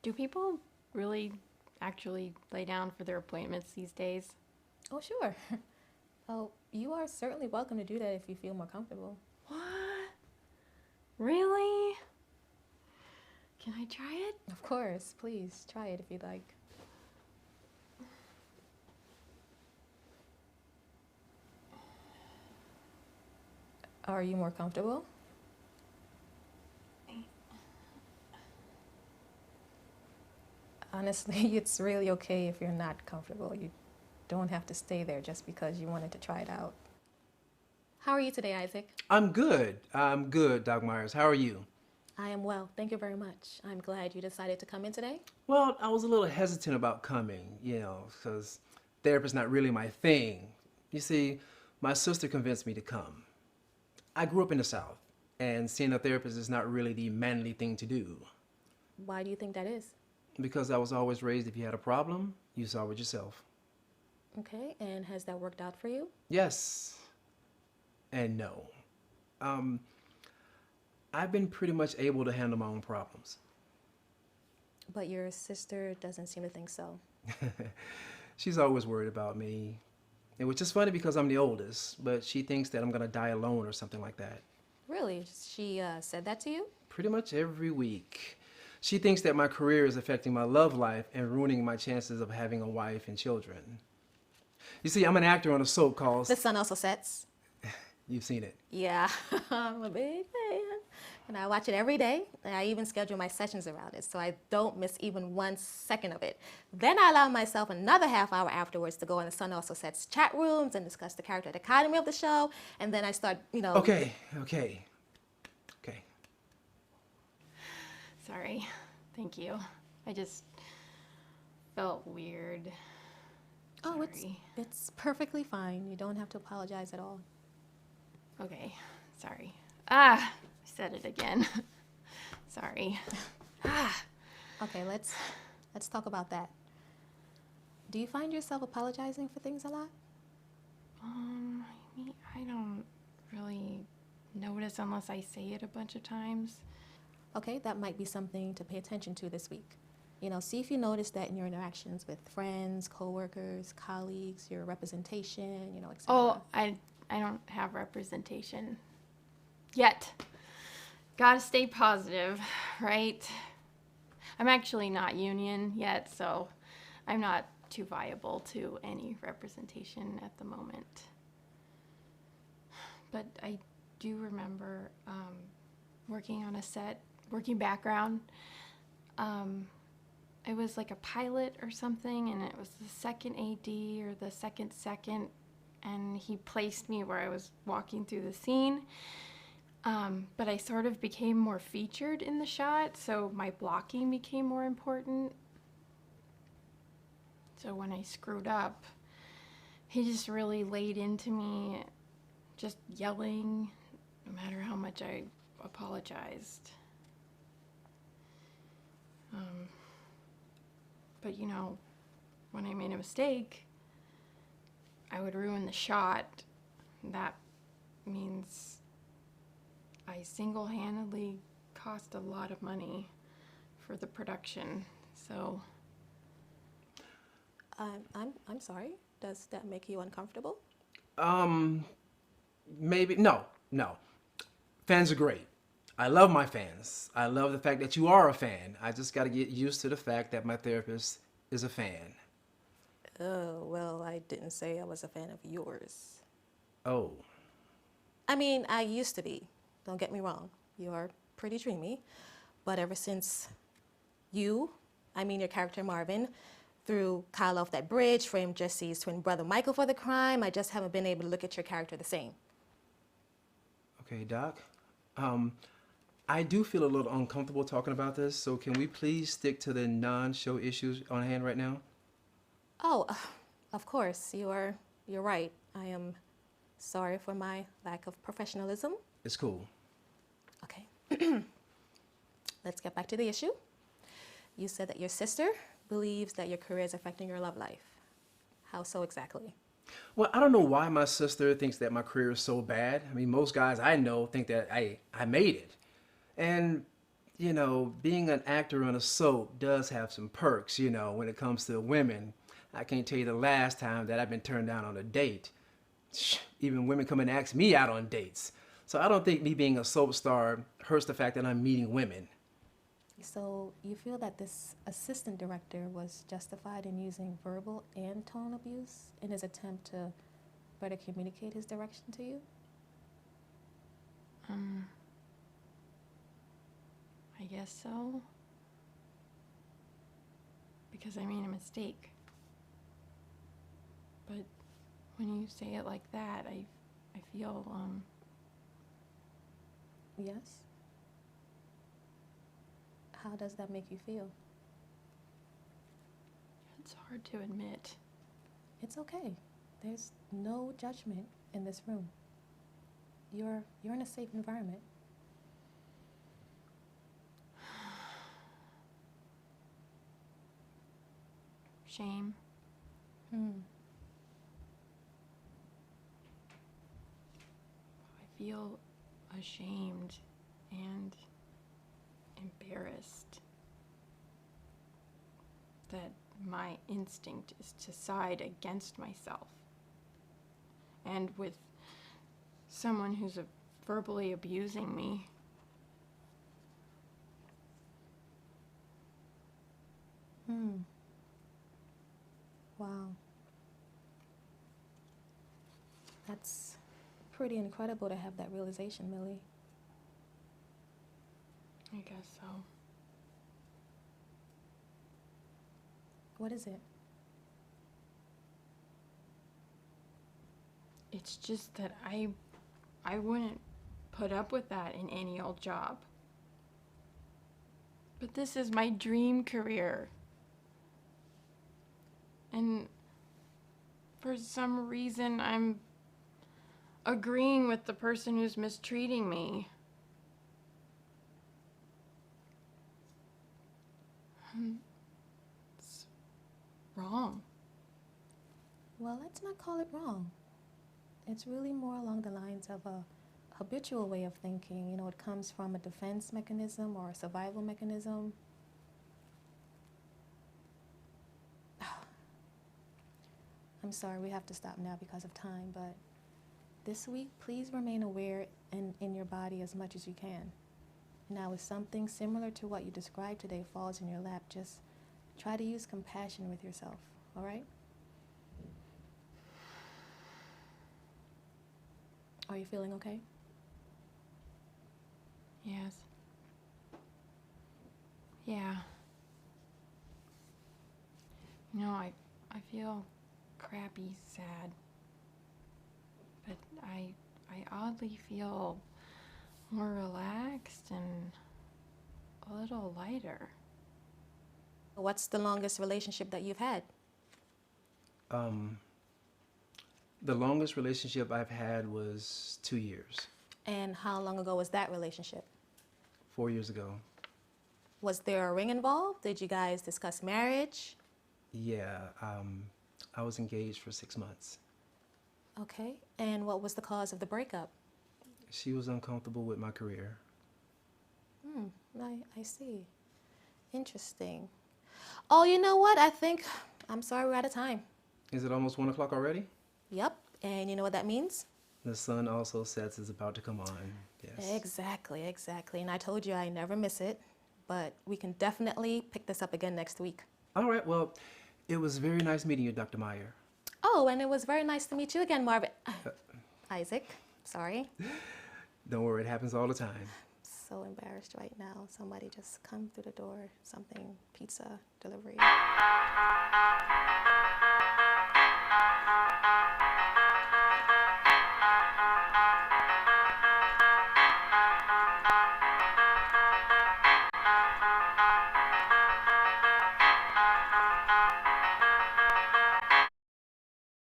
Do people really actually lay down for their appointments these days? Oh, sure. Oh, you are certainly welcome to do that if you feel more comfortable. What? Really? Can I try it? Of course, please try it if you'd like. Are you more comfortable? Honestly, it's really okay if you're not comfortable. You don't have to stay there just because you wanted to try it out. How are you today, Isaac? I'm good. I'm good, Doc Myers. How are you? I am well. Thank you very much. I'm glad you decided to come in today. Well, I was a little hesitant about coming, because therapy's not really my thing. You see, my sister convinced me to come. I grew up in the South, and seeing a therapist is not really the manly thing to do. Why do you think that is? Because I was always raised if you had a problem, you solve it yourself. Okay, and has that worked out for you? Yes and no. Um, I've been pretty much able to handle my own problems. But your sister doesn't seem to think so. She's always worried about me. Which is funny because I'm the oldest, but she thinks that I'm gonna die alone or something like that. Really? She said that to you? Pretty much every week. She thinks that my career is affecting my love life and ruining my chances of having a wife and children. You see, I'm an actor on a soap called... The sun also sets. You've seen it. Yeah, I'm a big fan. And I watch it every day. And I even schedule my sessions around it so I don't miss even 1 second of it. Then I allow myself another half hour afterwards to go in the Sun Also Sets chat rooms and discuss the character dichotomy of the show. And then I start, Okay. Sorry. Thank you. I just felt weird. Oh, Sorry. it's perfectly fine. You don't have to apologize at all. Okay. Sorry. I said it again. Sorry. Okay, let's talk about that. Do you find yourself apologizing for things a lot? I mean, I don't really notice unless I say it a bunch of times. Okay, that might be something to pay attention to this week. See if you notice that in your interactions with friends, coworkers, colleagues, your representation, etc. Oh, I don't have representation yet. Gotta stay positive, right? I'm actually not union yet, so I'm not too viable to any representation at the moment. But I do remember working on a set, working background. It was like a pilot or something, and it was the second AD or the second, and he placed me where I was walking through the scene. But I sort of became more featured in the shot, so my blocking became more important. So when I screwed up, he just really laid into me, just yelling, no matter how much I apologized. But when I made a mistake, I would ruin the shot. That means I single-handedly cost a lot of money for the production. So I'm sorry. Does that make you uncomfortable? Maybe. No. Fans are great. I love my fans. I love the fact that you are a fan. I just gotta get used to the fact that my therapist is a fan. Oh, well, I didn't say I was a fan of yours. Oh. I mean, I used to be. Don't get me wrong. You are pretty dreamy. But ever since your character Marvin, threw Kyle off that bridge, framed Jesse's twin brother Michael for the crime, I just haven't been able to look at your character the same. Okay, Doc. I do feel a little uncomfortable talking about this, so can we please stick to the non-show issues on hand right now? Oh, of course. You're right. I am sorry for my lack of professionalism. It's cool. Okay. Let's get back to the issue. You said that your sister believes that your career is affecting your love life. How so exactly? Well, I don't know why my sister thinks that my career is so bad. I mean, most guys I know think that I made it. And you know, being an actor on a soap does have some perks, you know, when it comes to women. I can't tell you the last time that I've been turned down on a date. Even women come and ask me out on dates. So I don't think me being a soap star hurts the fact that I'm meeting women. So you feel that this assistant director was justified in using verbal and tone abuse in his attempt to better communicate his direction to you? I guess so. Because I made a mistake. But when you say it like that, I feel, Yes? How does that make you feel? it's hard to admit. It's okay. There's no judgment in this room. You're in a safe environment. Shame. I feel ashamed and embarrassed that my instinct is to side against myself. And with someone who's verbally abusing me, Wow. That's pretty incredible to have that realization, Millie. I guess so. What is it? It's just that I wouldn't put up with that in any old job. But this is my dream career. And for some reason, I'm agreeing with the person who's mistreating me. It's wrong. Well, let's not call it wrong. It's really more along the lines of a habitual way of thinking. You know, it comes from a defense mechanism or a survival mechanism. I'm sorry, we have to stop now because of time, but this week, please remain aware and in your body as much as you can. Now, if something similar to what you described today falls in your lap, just try to use compassion with yourself, all right? Are you feeling okay? Yes. Yeah. You know, I feel crappy sad. But I oddly feel more relaxed and a little lighter. What's the longest relationship that you've had? The longest relationship I've had was 2 years, And how long ago was that relationship? 4 years ago. Was there a ring involved? Did you guys discuss marriage? Yeah, I was engaged for 6 months. Okay. And what was the cause of the breakup? She was uncomfortable with my career. I see. Interesting. Oh, you know what? I'm sorry, we're out of time. Is it almost 1 o'clock already? Yep. And you know what that means? The sun also sets is about to come on. Yes. Exactly. And I told you I never miss it, but we can definitely pick this up again next week. All right, well, it was very nice meeting you, Dr. Meyer. Oh, and it was very nice to meet you again, Marvin. Isaac, sorry. Don't worry, it happens all the time. So embarrassed right now. Somebody just come through the door, something, pizza delivery.